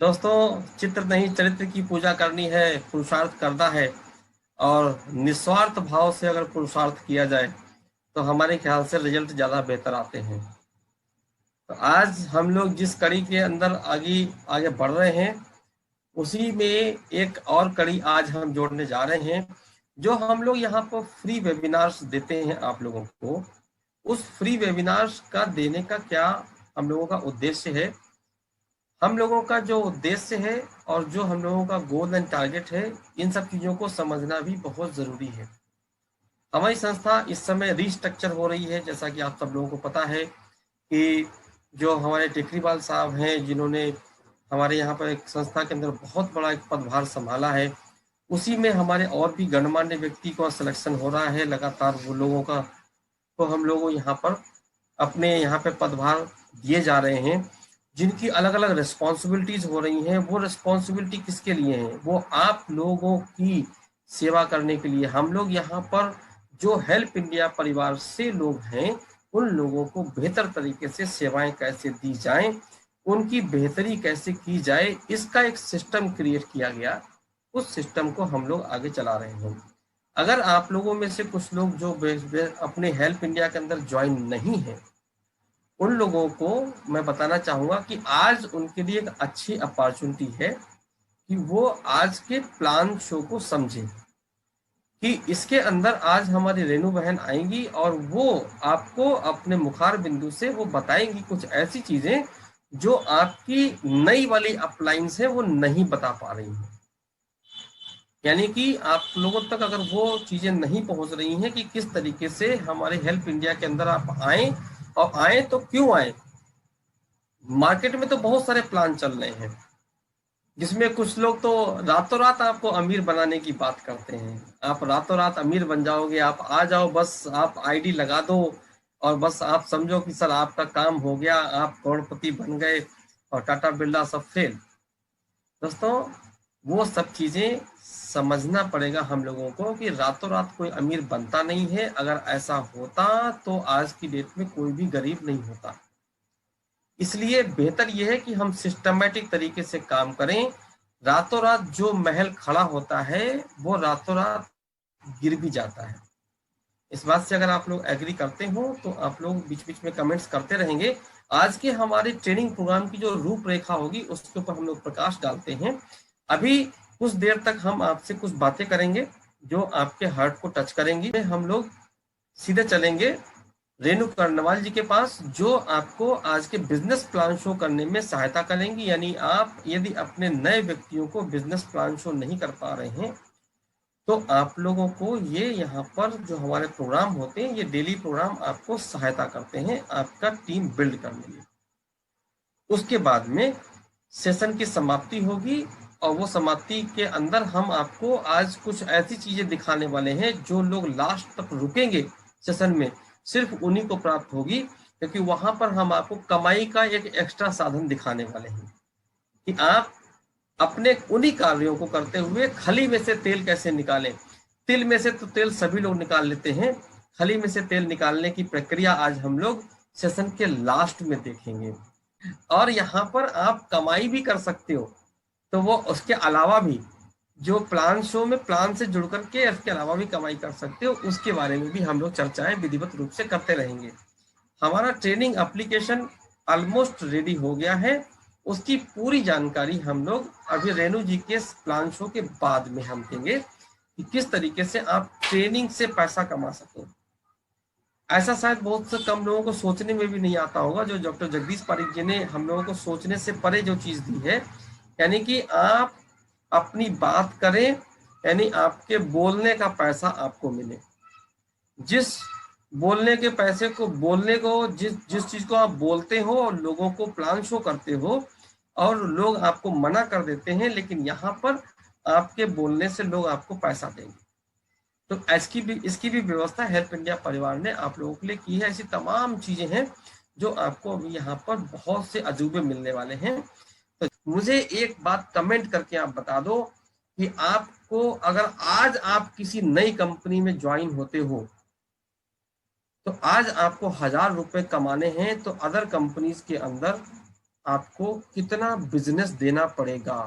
दोस्तों, चित्र नहीं चरित्र की पूजा करनी है, पुरुषार्थ करना है। और निस्वार्थ भाव से अगर पुरुषार्थ किया जाए तो हमारे ख्याल से रिजल्ट ज़्यादा बेहतर आते हैं। तो आज हम लोग जिस कड़ी के अंदर आगे आगे बढ़ रहे हैं, उसी में एक और कड़ी आज हम जोड़ने जा रहे हैं। जो हम लोग यहाँ पर फ्री वेबिनार्स देते हैं आप लोगों को, उस फ्री वेबिनार्स का देने का क्या हम लोगों का उद्देश्य है। हम लोगों का जो उद्देश्य है और जो हम लोगों का गोल एंड टारगेट है, इन सब चीज़ों को समझना भी बहुत ज़रूरी है। हमारी संस्था इस समय रीस्ट्रक्चर हो रही है, जैसा कि आप सब लोगों को पता है कि जो हमारे टेकरीवाल साहब हैं, जिन्होंने हमारे यहाँ पर एक संस्था के अंदर बहुत बड़ा एक पदभार संभाला है, उसी में हमारे और भी गणमान्य व्यक्ति का सिलेक्शन हो रहा है लगातार वो लोगों का। तो हम लोगों यहाँ पर अपने यहाँ पे पदभार दिए जा रहे हैं, जिनकी अलग अलग रिस्पॉन्सिबिलिटीज हो रही हैं। वो रिस्पॉन्सिबिलिटी किसके लिए है? वो आप लोगों की सेवा करने के लिए। हम लोग यहाँ पर जो हेल्प इंडिया परिवार से लोग हैं, उन लोगों को बेहतर तरीके से सेवाएं कैसे दी जाएं, उनकी बेहतरी कैसे की जाए, इसका एक सिस्टम क्रिएट किया गया। उस सिस्टम को हम लोग आगे चला रहे हैं। अगर आप लोगों में से कुछ लोग जो अपने हेल्प इंडिया के अंदर ज्वाइन नहीं है, उन लोगों को मैं बताना चाहूँगा कि आज उनके लिए एक अच्छी अपॉर्चुनिटी है कि वो आज के प्लान शो को समझें कि इसके अंदर आज हमारी रेणु बहन आएंगी और वो आपको अपने मुखार बिंदु से वो बताएंगी कुछ ऐसी चीजें जो आपकी नई वाली अपलाइंस है वो नहीं बता पा रही हैं। यानी कि आप लोगों तक अगर वो चीजें नहीं पहुंच रही हैं कि किस तरीके से हमारे हेल्प इंडिया के अंदर आप आए, और आए तो क्यों आए। मार्केट में तो बहुत सारे प्लान चल रहे हैं, जिसमें कुछ लोग तो रातों रात आपको अमीर बनाने की बात करते हैं। आप रातों रात अमीर बन जाओगे, आप आ जाओ, बस आप आईडी लगा दो और बस आप समझो कि सर आपका काम हो गया, आप करोड़पति बन गए और टाटा बिरला सब फेल। दोस्तों, वो सब चीजें समझना पड़ेगा हम लोगों को कि रातों रात कोई अमीर बनता नहीं है। अगर ऐसा होता तो आज की डेट में कोई भी गरीब नहीं होता। इसलिए बेहतर यह है कि हम सिस्टमैटिक तरीके से काम करें। रातों रात जो महल खड़ा होता है वो रातों रात गिर भी जाता है। इस बात से अगर आप लोग एग्री करते हो तो आप लोग बीच बीच में कमेंट्स करते रहेंगे। आज के हमारे ट्रेनिंग प्रोग्राम की जो रूपरेखा होगी उसके ऊपर हम लोग प्रकाश डालते हैं। अभी कुछ देर तक हम आपसे कुछ बातें करेंगे जो आपके हार्ट को टच करेंगी। हम लोग सीधे चलेंगे रेणु कर्णवाल जी के पास, जो आपको आज के बिजनेस प्लान शो करने में सहायता करेंगी। यानी आप यदि अपने नए व्यक्तियों को बिजनेस प्लान शो नहीं कर पा रहे हैं तो आप लोगों को ये यहाँ पर जो हमारे प्रोग्राम होते हैं, ये डेली प्रोग्राम आपको सहायता करते हैं आपका टीम बिल्ड करने में। उसके बाद में सेशन की समाप्ति होगी और वो समाप्ति के अंदर हम आपको आज कुछ ऐसी चीजें दिखाने वाले हैं जो लोग लास्ट तक रुकेंगे सेशन में, सिर्फ उन्हीं को प्राप्त होगी। क्योंकि वहां पर हम आपको कमाई का एक एक्स्ट्रा साधन दिखाने वाले हैं कि आप अपने उन्हीं कार्यों को करते हुए खली में से तेल कैसे निकालें। तिल में से तो तेल सभी लोग निकाल लेते हैं, खली में से तेल निकालने की प्रक्रिया आज हम लोग सेशन के लास्ट में देखेंगे। और यहाँ पर आप कमाई भी कर सकते हो, तो वो उसके अलावा भी जो प्लान शो में प्लान से जुड़ करके इसके अलावा भी कमाई कर सकते हो, उसके बारे में भी हम लोग चर्चाएं विधिवत रूप से करते रहेंगे। हमारा ट्रेनिंग एप्लीकेशन ऑलमोस्ट रेडी हो गया है। उसकी पूरी जानकारी हम लोग अभी रेणु जी के प्लान शो के बाद में हम देंगे कि किस तरीके से आप ट्रेनिंग से पैसा कमा सकें। ऐसा शायद बहुत से कम लोगों को सोचने में भी नहीं आता होगा, जो डॉक्टर जगदीश पारिक जी ने हम लोगों को सोचने से परे जो चीज दी है। यानी कि आप अपनी बात करें, यानी आपके बोलने का पैसा आपको मिले। जिस बोलने के पैसे को बोलने को जिस जिस चीज को आप बोलते हो और लोगों को प्लान शो करते हो और लोग आपको मना कर देते हैं, लेकिन यहाँ पर आपके बोलने से लोग आपको पैसा देंगे। तो इसकी भी व्यवस्था हेल्प इंडिया परिवार ने आप लोगों के लिए की है। ऐसी तमाम चीजें हैं जो आपको अभी यहाँ पर बहुत से अजूबे मिलने वाले हैं। तो मुझे एक बात कमेंट करके आप बता दो कि आपको अगर आज आप किसी नई कंपनी में ज्वाइन होते हो तो आज आपको 1000 रुपए कमाने हैं, तो अदर कंपनीज के अंदर आपको कितना बिजनेस देना पड़ेगा।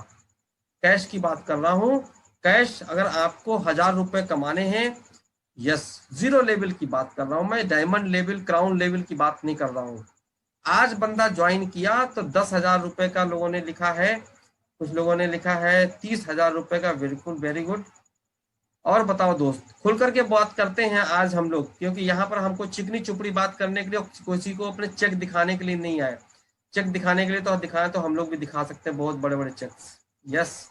कैश की बात कर रहा हूं। कैश अगर आपको 1000 रुपए कमाने हैं, यस, जीरो लेवल की बात कर रहा हूं मैं, डायमंड लेवल क्राउन लेवल की बात नहीं कर रहा हूं। आज बंदा ज्वाइन किया तो 10,000 रुपए का लोगों ने लिखा है, कुछ लोगों ने लिखा है 30,000 रुपए का। बिल्कुल वेरी गुड। और बताओ दोस्त, खुल करके बात करते हैं आज हम लोग, क्योंकि यहाँ पर हमको चिकनी चुपड़ी बात करने के लिए, किसी को अपने चेक दिखाने के लिए नहीं आए। चेक दिखाने के लिए तो दिखाएं तो हम लोग भी दिखा सकते हैं बहुत बड़े बड़े चेक्स। यस,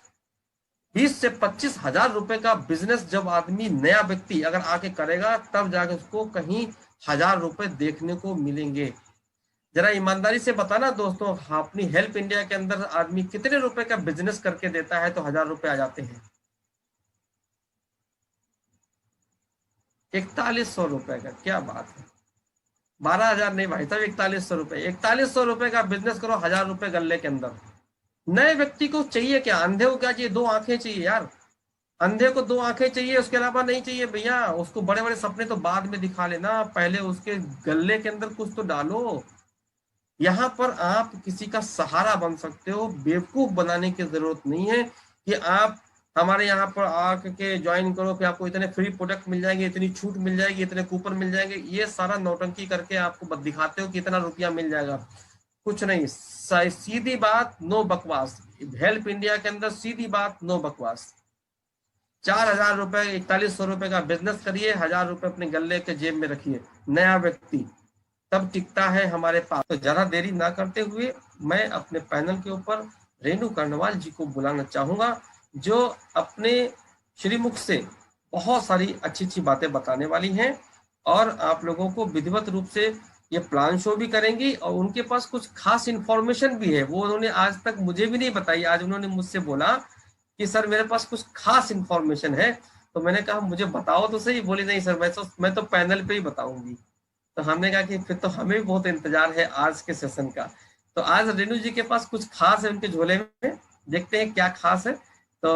20 से 25 हजार रुपए का बिजनेस जब आदमी, नया व्यक्ति अगर आके करेगा, तब जाके उसको कहीं 1000 रुपए देखने को मिलेंगे। जरा ईमानदारी से बताना दोस्तों, अपनी हेल्प इंडिया के अंदर आदमी कितने रुपए का बिजनेस करके देता है तो 1000 रुपए आ जाते हैं? 4100 रुपए का, क्या बात है। 12,000 नहीं भाई साहब, 4100 रुपए। 4100 रुपए का बिजनेस करो 1000 रुपए गल्ले के अंदर। नए व्यक्ति को चाहिए क्या? अंधे को क्या चाहिए? 2 आंखें चाहिए यार। अंधे को 2 आंखें चाहिए, उसके अलावा नहीं चाहिए भैया। उसको बड़े बड़े सपने तो बाद में दिखा लेना, पहले उसके गले के अंदर कुछ तो डालो। यहाँ पर आप किसी का सहारा बन सकते हो, बेवकूफ बनाने की जरूरत नहीं है कि आप हमारे यहाँ पर आके ज्वाइन करो, फिर आपको इतने फ्री प्रोडक्ट मिल जाएंगे, इतनी छूट मिल जाएगी, इतने कूपन मिल जाएंगे। ये सारा नौटंकी करके आपको दिखाते हो कि इतना रुपया मिल जाएगा। कुछ नहीं, सीधी बात, नो बकवास। हेल्प इंडिया के अंदर सीधी बात, नो बकवास। 4,000 रुपए, 4100 रुपए का बिजनेस करिए, 1000 रुपए अपने गले के जेब में रखिए। नया व्यक्ति तब टिकता है हमारे पास। तो ज्यादा देरी ना करते हुए मैं अपने पैनल के ऊपर रेणु कर्णवाल जी को बुलाना चाहूंगा, जो अपने श्रीमुख से बहुत सारी अच्छी अच्छी बातें बताने वाली हैं और आप लोगों को विधिवत रूप से ये प्लान शो भी करेंगी। और उनके पास कुछ खास इंफॉर्मेशन भी है, वो उन्होंने आज तक मुझे भी नहीं बताई। आज उन्होंने मुझसे बोला कि सर मेरे पास कुछ खास इंफॉर्मेशन है। तो मैंने कहा मुझे बताओ तो सही। बोली नहीं सर, मैं तो पैनल पे ही बताऊंगी। तो हमने कहा कि फिर तो हमें भी बहुत इंतजार है आज के सेशन का। तो आज रेणु जी के पास कुछ खास है उनके झोले में, देखते हैं क्या खास है। तो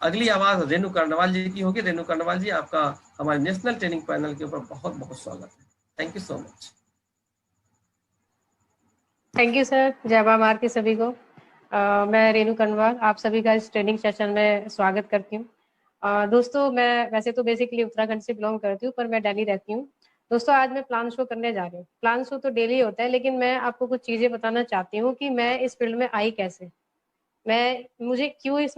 अगली आवाज रेणु कर्णवाल जी की होगी। रेणु कर्णवाल जी, आपका हमारे नेशनल ट्रेनिंग पैनल के ऊपर बहुत बहुत स्वागत है। Thank you so much. Thank you sir. जय मां भारती सभी को। मैं रेणु कर्णवाल आप सभी का इस ट्रेनिंग सेशन में स्वागत करती हूँ। दोस्तों, मैं वैसे तो बेसिकली उत्तराखंड से बिलोंग करती हूँ, पर मैं दिल्ली रहती हूँ। दोस्तों, आज मैं प्लान शो करने जा रही हूँ। प्लान शो तो डेली होता है, लेकिन मैं आपको कुछ चीजें बताना चाहती हूँ कि मैं इस फील्ड में आई कैसे। मुझे क्यों इस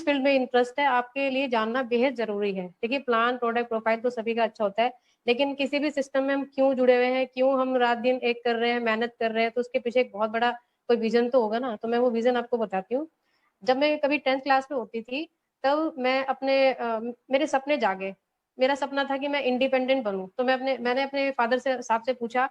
फील्ड में इंटरेस्ट है, आपके लिए जानना बेहद जरूरी है। देखिए, प्लान, प्रोडक्ट, प्रोफाइल तो सभी का अच्छा होता है, लेकिन किसी भी सिस्टम में हम क्यों जुड़े हुए हैं, क्यों हम रात दिन एक कर रहे हैं, मेहनत कर रहे हैं, तो उसके पीछे एक बहुत बड़ा कोई विजन तो होगा ना। तो मैं वो विजन आपको बताती हूँ। जब मैं कभी 10th क्लास में होती थी, तब मेरे सपने जागे। मेरा सपना था कि मैं इंडिपेंडेंट बनूं। तो मैंने अपने फादर से साहब से पूछा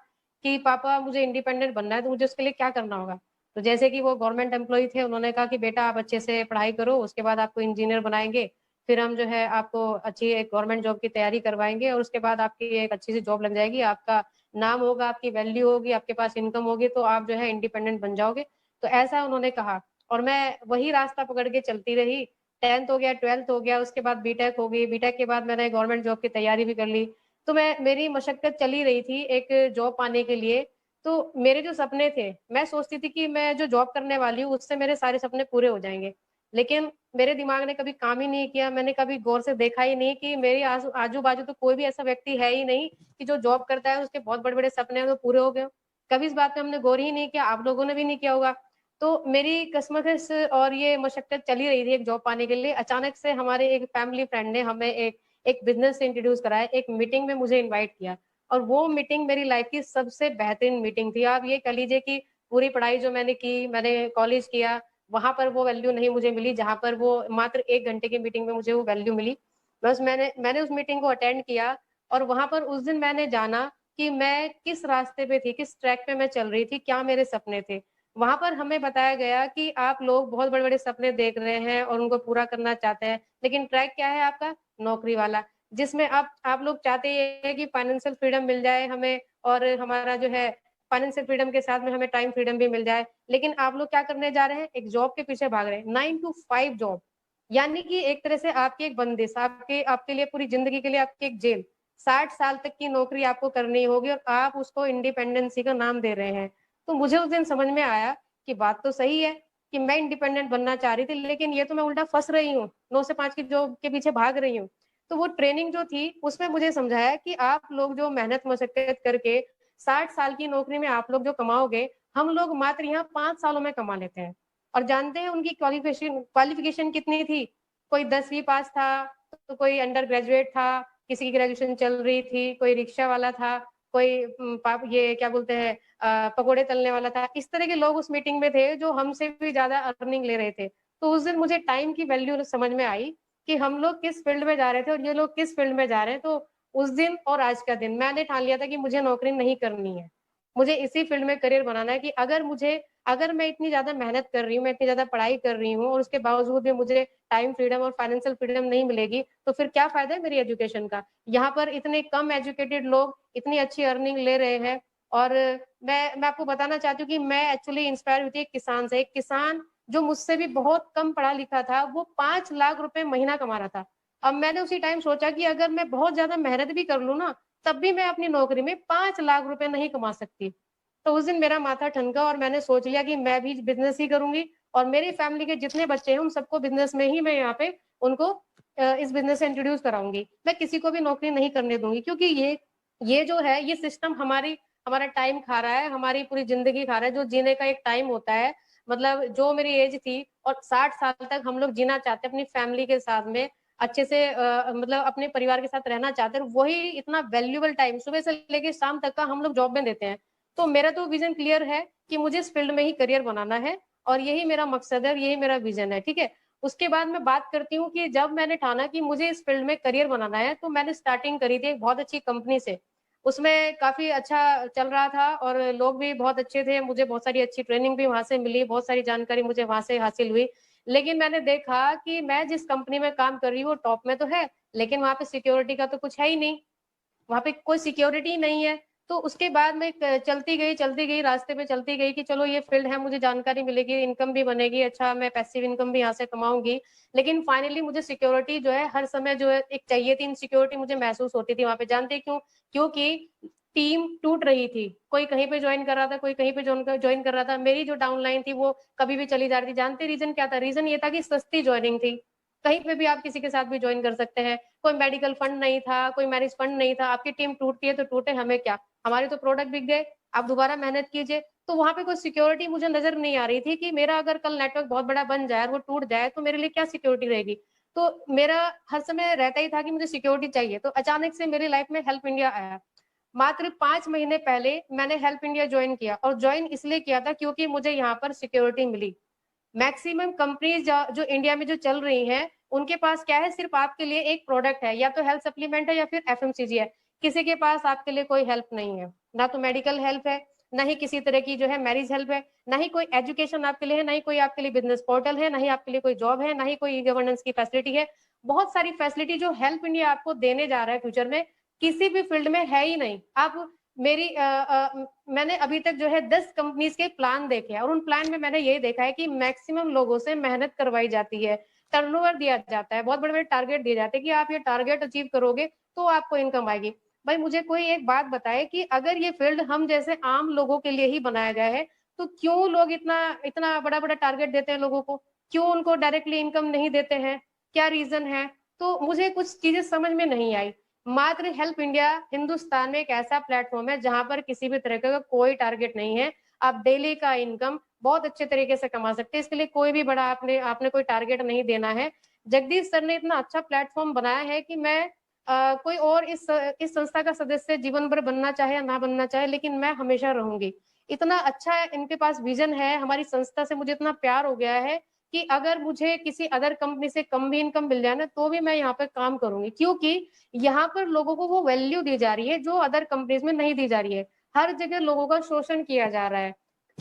कि पापा, मुझे इंडिपेंडेंट बनना है, तो मुझे उसके लिए क्या करना होगा। तो जैसे कि वो गवर्नमेंट एम्प्लॉय थे, उन्होंने कहा कि बेटा आप अच्छे से पढ़ाई करो, उसके बाद आपको इंजीनियर बनाएंगे, फिर हम जो है आपको अच्छी एक गवर्नमेंट जॉब की तैयारी करवाएंगे, और उसके बाद आपकी एक अच्छी सी जॉब लग जाएगी, आपका नाम होगा, आपकी वैल्यू होगी, आपके पास इनकम होगी, तो आप जो है इंडिपेंडेंट बन जाओगे। तो ऐसा उन्होंने कहा, और मैं वही रास्ता पकड़ के चलती रही। 10th हो गया, 12th हो गया, उसके बाद बीटेक हो गई। बीटेक के बाद मैंने गवर्नमेंट जॉब की तैयारी भी कर ली। तो मेरी मशक्कत चली रही थी एक जॉब पाने के लिए। तो मेरे जो सपने थे, मैं सोचती थी कि मैं जो जॉब करने वाली हूँ, उससे मेरे सारे सपने पूरे हो जाएंगे। लेकिन मेरे दिमाग ने कभी काम ही नहीं किया। मैंने कभी गौर से देखा ही नहीं कि मेरी आजू बाजू तो कोई भी ऐसा व्यक्ति है ही नहीं कि जो जॉब करता है, उसके बहुत बड़े बड़े सपने हैं वो पूरे हो गए। कभी इस बात पे हमने गौर ही नहीं किया, आप लोगों ने भी नहीं किया होगा। तो मेरी किस्मत और ये मशक्कत चली रही थी एक जॉब पाने के लिए। अचानक से हमारे एक फैमिली फ्रेंड ने हमें एक बिजनेस से इंट्रोड्यूस कराया, एक मीटिंग में मुझे इन्वाइट किया, और वो मीटिंग मेरी लाइफ की सबसे बेहतरीन मीटिंग थी। आप ये कह लीजिए कि पूरी पढ़ाई जो मैंने की, मैंने कॉलेज किया, वहां पर वो वैल्यू नहीं मुझे मिली, जहां पर वो मात्र 1 घंटे की मीटिंग में मुझे वो वैल्यू मिली। बस मैंने उस मीटिंग को अटेंड किया, और वहां पर उस दिन मैंने जाना कि मैं किस रास्ते पे थी, किस ट्रैक पे मैं चल रही थी, क्या मेरे सपने थे। वहां पर हमें बताया गया कि आप लोग बहुत बड़े बड़े सपने देख रहे हैं और उनको पूरा करना चाहते हैं, लेकिन ट्रैक क्या है आपका? नौकरी वाला, जिसमें आप लोग चाहते हैं कि फाइनेंशियल फ्रीडम मिल जाए हमें, और हमारा जो है फाइनेंशियल फ्रीडम के साथ में हमें टाइम फ्रीडम भी मिल जाए। लेकिन आप लोग क्या करने जा रहे हैं? एक जॉब के पीछे भाग रहे हैं, 9 to 5 जॉब। यानी कि एक तरह से आपकी एक बंदिश, आपके आपके लिए पूरी जिंदगी के लिए आपकी एक जेल। 60 साल तक की नौकरी आपको करनी होगी, और आप उसको इंडिपेंडेंसी का नाम दे रहे हैं। तो मुझे उस दिन समझ में आया कि बात तो सही है कि मैं इंडिपेंडेंट बनना चाह रही थी, लेकिन ये तो मैं उल्टा फंस रही हूँ, 9 से 5 की जॉब के पीछे भाग रही हूँ। तो वो ट्रेनिंग जो थी उसमें मुझे समझाया कि आप लोग जो मेहनत मशक्कत करके 60 साल की नौकरी में आप लोग जो कमाओगे, हम लोग मात्र यहाँ 5 सालों में कमा लेते हैं। और जानते हैं उनकी क्वालिफिकेशन कितनी थी? कोई 10वीं पास था, तो कोई अंडर ग्रेजुएट था, किसी की ग्रेजुएशन चल रही थी, कोई रिक्शा वाला था, कोई ये क्या बोलते हैं पकोड़े तलने वाला था। इस तरह के लोग उस मीटिंग में थे जो हमसे भी ज्यादा अर्निंग ले रहे थे। तो उस दिन मुझे टाइम की वैल्यू समझ में आई कि हम लोग किस फील्ड में जा रहे थे और ये लोग किस फील्ड में जा रहे हैं। तो उस दिन और आज का दिन मैंने ठान लिया था कि मुझे नौकरी नहीं करनी है, मुझे इसी फील्ड में करियर बनाना है। कि अगर मैं इतनी ज्यादा मेहनत कर रही हूँ, मैं इतनी ज्यादा पढ़ाई कर रही हूँ और उसके बावजूद भी मुझे टाइम फ्रीडम और फाइनेंशियल फ्रीडम नहीं मिलेगी, तो फिर क्या फायदा है मेरी एजुकेशन का? यहाँ पर इतने कम एजुकेटेड लोग इतनी अच्छी अर्निंग ले रहे हैं। और मैं आपको बताना चाहती हूँ कि मैं एक्चुअली इंस्पायर हुई थी एक किसान से। एक किसान जो मुझसे भी बहुत कम पढ़ा लिखा था, वो 5 लाख रुपए महीना कमा रहा था। अब मैंने उसी टाइम सोचा कि अगर मैं बहुत ज्यादा मेहनत भी कर लूँ ना, तब भी मैं अपनी नौकरी में 5 लाख रुपए नहीं कमा सकती। तो उस दिन मेरा माथा ठनका और मैंने सोच लिया कि मैं भी बिजनेस ही करूंगी, और मेरी फैमिली के जितने बच्चे हैं उन सबको बिजनेस में ही मैं यहाँ पे उनको इस बिजनेस से इंट्रोड्यूस कराऊंगी। मैं किसी को भी नौकरी नहीं करने दूंगी, क्योंकि ये जो है ये सिस्टम हमारा टाइम खा रहा है, हमारी पूरी जिंदगी खा रहा है। जो जीने का एक टाइम होता है, मतलब जो मेरी एज थी और 60 साल तक हम लोग जीना चाहते हैं अपनी फैमिली के साथ में, अच्छे से मतलब अपने परिवार के साथ रहना चाहते हैं, वही इतना वैल्यूएबल टाइम सुबह से लेके शाम तक का हम लोग जॉब में देते हैं। तो मेरा तो विजन क्लियर है कि मुझे इस फील्ड में ही करियर बनाना है, और यही मेरा मकसद है और यही मेरा विजन है। ठीक है। उसके बाद मैं बात करती हूँ कि जब मैंने ठाना कि मुझे इस फील्ड में करियर बनाना है, तो मैंने स्टार्टिंग करी थी एक बहुत अच्छी कंपनी से। उसमें काफी अच्छा चल रहा था और लोग भी बहुत अच्छे थे, मुझे बहुत सारी अच्छी ट्रेनिंग भी वहां से मिली, बहुत सारी जानकारी मुझे वहां से हासिल हुई। लेकिन मैंने देखा कि मैं जिस कंपनी में काम कर रही हूँ वो टॉप में तो है, लेकिन वहां पे सिक्योरिटी का तो कुछ है ही नहीं, वहां पे कोई सिक्योरिटी नहीं है। तो उसके बाद मैं चलती गई रास्ते में चलती गई कि चलो ये फील्ड है, मुझे जानकारी मिलेगी, इनकम भी बनेगी, अच्छा मैं पैसिव इनकम भी यहाँ से कमाऊंगी। लेकिन फाइनली मुझे सिक्योरिटी जो है हर समय जो है एक चाहिए थी, इनसिक्योरिटी मुझे महसूस होती थी वहां पे। जानते क्यों? क्योंकि टीम टूट रही थी, कोई कहीं पे ज्वाइन कर रहा था, कोई कहीं पे ज्वाइन कर रहा था, मेरी जो डाउनलाइन थी वो कभी भी चली जा रही थी। जानते रीजन क्या था? रीजन ये था कि सस्ती ज्वाइनिंग थी, कहीं पे भी आप किसी के साथ भी ज्वाइन कर सकते हैं, कोई मेडिकल फंड नहीं था, कोई मैरिज फंड नहीं था। आपकी टीम टूटती है तो टूटे, हमें क्या, हमारे तो प्रोडक्ट बिक गए, आप दोबारा मेहनत कीजिए। तो वहां पे कोई सिक्योरिटी मुझे नजर नहीं आ रही थी कि मेरा अगर कल नेटवर्क बहुत बड़ा बन जाए और वो टूट जाए तो मेरे लिए क्या सिक्योरिटी रहेगी। तो मेरा हर समय रहता ही था कि मुझे सिक्योरिटी चाहिए। तो अचानक से मेरी लाइफ में हेल्प इंडिया आया। मात्र 5 महीने पहले मैंने हेल्प इंडिया ज्वाइन किया, और ज्वाइन इसलिए किया था क्योंकि मुझे यहाँ पर सिक्योरिटी मिली। मैक्सिमम कंपनीज जो इंडिया में जो चल रही हैं, उनके पास क्या है, सिर्फ आपके लिए एक प्रोडक्ट है, या तो हेल्थ सप्लीमेंट है या फिर एफएमसीजी है। किसी के पास आपके लिए कोई हेल्प नहीं है, ना तो मेडिकल हेल्प है, ना ही किसी तरह की जो है मैरिज हेल्प है, ना ही कोई एजुकेशन आपके लिए है, ना ही कोई आपके लिए बिजनेस पोर्टल है, ना ही आपके लिए कोई जॉब है, ना ही कोई गवर्नेंस की फैसिलिटी है। बहुत सारी फैसिलिटी जो हेल्प इंडिया आपको देने जा रहा है फ्यूचर में, किसी भी फील्ड में है ही नहीं। आप मेरी मैंने अभी तक जो है 10 कंपनीज के प्लान देखे हैं, और उन प्लान में मैंने ये देखा है कि मैक्सिमम लोगों से मेहनत करवाई जाती है, टर्नओवर दिया जाता है, बहुत बड़े बड़े टारगेट दिए जाते हैं कि आप ये टारगेट अचीव करोगे तो आपको इनकम आएगी। भाई मुझे कोई एक बात बताए कि अगर ये फील्ड हम जैसे आम लोगों के लिए ही बनाया गया है, तो क्यों लोग इतना इतना बड़ा बड़ा टारगेट देते हैं लोगों को? क्यों उनको डायरेक्टली इनकम नहीं देते हैं? क्या रीजन है? तो मुझे कुछ चीजें समझ में नहीं आई। मात्र हेल्प इंडिया हिंदुस्तान में एक ऐसा प्लेटफॉर्म है जहां पर किसी भी तरह का कोई टारगेट नहीं है, आप डेली का इनकम बहुत अच्छे तरीके से कमा सकते हैं। इसके लिए कोई भी बड़ा आपने आपने कोई टारगेट नहीं देना है। जगदीश सर ने इतना अच्छा प्लेटफॉर्म बनाया है कि मैं कोई और इस संस्था का सदस्य जीवन भर बनना चाहे या ना बनना चाहे, लेकिन मैं हमेशा रहूंगी। इतना अच्छा इनके पास विजन है, हमारी संस्था से मुझे इतना प्यार हो गया है कि अगर मुझे किसी अदर कंपनी से कम भी इनकम मिल जाए ना, तो भी मैं यहाँ पर काम करूंगी, क्योंकि यहाँ पर लोगों को वो वैल्यू दी जा रही है जो अदर कंपनीज में नहीं दी जा रही है। हर जगह लोगों का शोषण किया जा रहा है,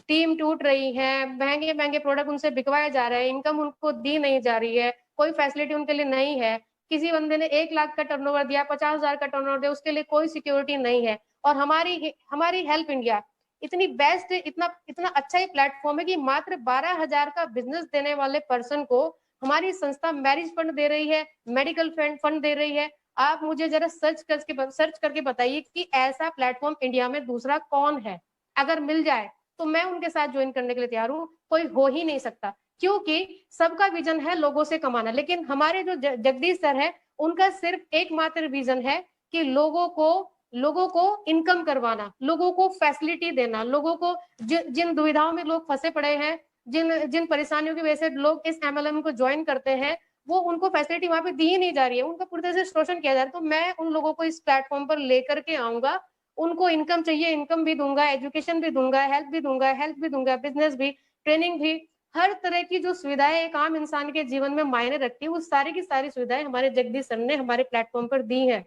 टीम टूट रही है, महंगे महंगे प्रोडक्ट उनसे बिकवाए जा रहे हैं, इनकम उनको दी नहीं जा रही है, कोई फैसिलिटी उनके लिए नहीं है। किसी बंदे ने 1 लाख का टर्नओवर दिया, 50,000 का टर्नओवर दिया, उसके लिए कोई सिक्योरिटी नहीं है। और हमारी हमारी हेल्प इंडिया इतनी बेस्ट, इतना इतना अच्छा ही प्लेटफॉर्म है कि मात्र 12,000 का बिजनेस देने वाले पर्सन को हमारी संस्था मैरिज फंड दे रही है, मेडिकल फंड दे रही है। आप मुझे जरा सर्च करके बताइए कि ऐसा प्लेटफॉर्म इंडिया में दूसरा कौन है? अगर मिल जाए तो मैं उनके साथ ज्वाइन करने के लिए तैयार हूँ। कोई हो ही नहीं सकता, क्योंकि सबका विजन है लोगों से कमाना, लेकिन हमारे जो जगदीश सर है, उनका सिर्फ एकमात्र विजन है कि लोगों को इनकम करवाना, लोगों को फैसिलिटी देना, लोगों को जिन दुविधाओं में लोग फंसे पड़े हैं, जिन जिन परेशानियों की वजह से लोग इस एमएलएम को ज्वाइन करते हैं, वो उनको फैसिलिटी वहां पे दी ही नहीं जा रही है, उनका पूरी तरह से शोषण किया जा रहा है। तो मैं उन लोगों को इस प्लेटफॉर्म पर लेकर के आऊंगा, उनको इनकम चाहिए, इनकम भी दूंगा, एजुकेशन भी दूंगा, हेल्थ भी दूंगा, बिजनेस भी, ट्रेनिंग भी, हर तरह की जो सुविधाएं एक आम इंसान के जीवन में मायने रखती है, वो सारी की सारी सुविधाएं हमारे जगदीश सर ने हमारे प्लेटफॉर्म पर दी है।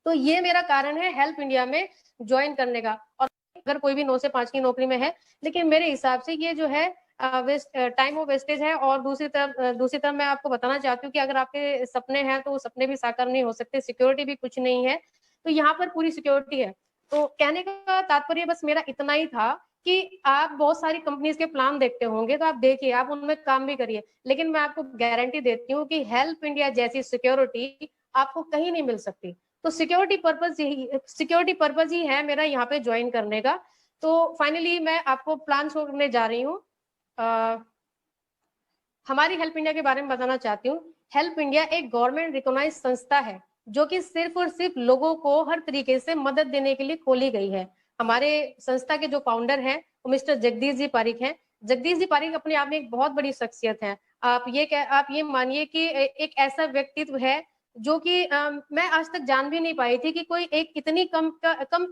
तो ये मेरा कारण है हेल्प इंडिया में ज्वाइन करने का। और अगर कोई भी 9 से 5 की नौकरी में है, लेकिन मेरे हिसाब से ये जो है टाइम ऑफ वेस्टेज है। और दूसरी तरफ मैं आपको बताना चाहती हूँ कि अगर आपके सपने हैं तो वो सपने भी साकार नहीं हो सकते, सिक्योरिटी भी कुछ नहीं है, तो यहाँ पर पूरी सिक्योरिटी है। तो कहने का तात्पर्य बस मेरा इतना ही था कि आप बहुत सारी कंपनीज के प्लान देखते होंगे, तो आप देखिए, आप उनमें काम भी करिए, लेकिन मैं आपको गारंटी देती हूँ कि हेल्प इंडिया जैसी सिक्योरिटी आपको कहीं नहीं मिल सकती। तो सिक्योरिटी पर्पज ही है मेरा यहाँ पे ज्वाइन करने का। तो फाइनली मैं आपको प्लान शो करने जा रही हूँ। हमारी हेल्प इंडिया के बारे में बताना चाहती हूँ। हेल्प इंडिया एक गवर्नमेंट रिकॉग्नाइज संस्था है, जो कि सिर्फ और सिर्फ लोगों को हर तरीके से मदद देने के लिए खोली गई है। हमारे संस्था के जो फाउंडर हैं वो मिस्टर जगदीश जी पारिक हैं। जगदीश जी पारिक अपने आप में एक बहुत बड़ी शख्सियत है। आप ये मानिए कि एक ऐसा व्यक्तित्व है जो कि मैं आज तक जान भी नहीं पाई थी कि कोई एक इतनी कम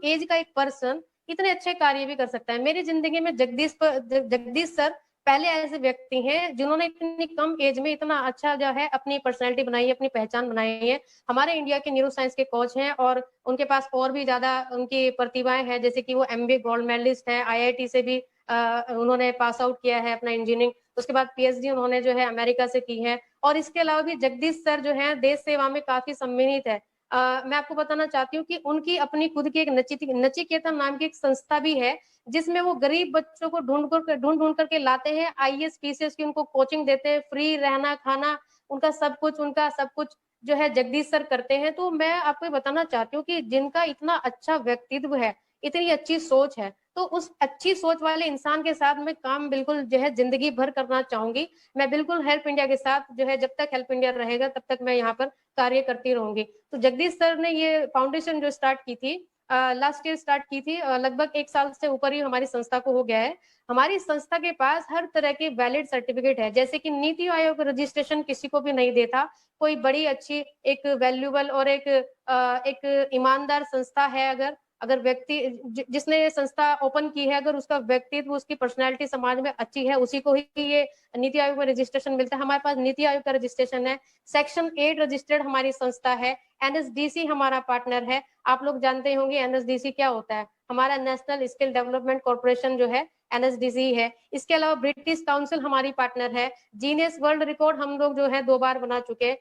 एज का एक पर्सन इतने अच्छे कार्य भी कर सकता है। मेरी जिंदगी में जगदीश सर पहले ऐसे व्यक्ति हैं जिन्होंने इतनी कम एज में इतना अच्छा जो है अपनी पर्सनैलिटी बनाई है, अपनी पहचान बनाई है। हमारे इंडिया के न्यूरो साइंस के कोच हैं, और उनके पास और भी ज्यादा उनकी प्रतिभाएं हैं, जैसे कि वो एमबीए गोल्ड मेडलिस्ट हैं, आईआईटी से भी उन्होंने पास आउट किया है अपना इंजीनियरिंग। उसके बाद पीएचडी उन्होंने जो है अमेरिका से की है। और इसके अलावा भी जगदीश सर जो है देश सेवा में काफी सम्मानित है। मैं आपको बताना चाहती हूँ कि उनकी अपनी खुद की एक नचिकेतन नाम की एक संस्था भी है, जिसमें वो गरीब बच्चों को ढूंढ करके लाते हैं, आईएएस पीसीएस की उनको कोचिंग देते हैं, फ्री रहना खाना उनका सब कुछ जो है जगदीश सर करते हैं। तो मैं आपको बताना चाहती हूँ कि जिनका इतना अच्छा व्यक्तित्व है, इतनी अच्छी सोच है, तो उस अच्छी सोच वाले इंसान के साथ मैं काम बिल्कुल जो है जिंदगी भर करना चाहूंगी। मैं बिल्कुल हेल्प इंडिया के साथ जो है, जब तक हेल्प इंडिया रहेगा तब तक मैं यहाँ पर कार्य करती रहूंगी। तो जगदीश सर ने ये फाउंडेशन जो स्टार्ट की थी, लास्ट ईयर स्टार्ट की थी, लगभग 1 साल से ऊपर ही हमारी संस्था को हो गया है। हमारी संस्था के पास हर तरह के वैलिड सर्टिफिकेट है, जैसे कि नीति आयोग रजिस्ट्रेशन किसी को भी नहीं देता। कोई बड़ी अच्छी एक वैल्यूबल और एक ईमानदार संस्था है, अगर व्यक्ति जिसने ये संस्था ओपन की है, अगर उसका व्यक्तित्व उसकी पर्सनैलिटी समाज में अच्छी है, उसी को ही ये नीति आयोग में रजिस्ट्रेशन मिलता है। हमारे पास नीति आयोग का रजिस्ट्रेशन है, सेक्शन 8 रजिस्टर्ड हमारी संस्था है, एनएसडीसी हमारा पार्टनर है। आप लोग जानते होंगे एनएसडीसी क्या होता है, हमारा नेशनल स्किल डेवलपमेंट कॉर्पोरेशन जो है एनएसडीसी है। इसके अलावा ब्रिटिश काउंसिल हमारी पार्टनर है। जीनियस वर्ल्ड रिकॉर्ड हम लोग जो है 2 बार बना चुके हैं।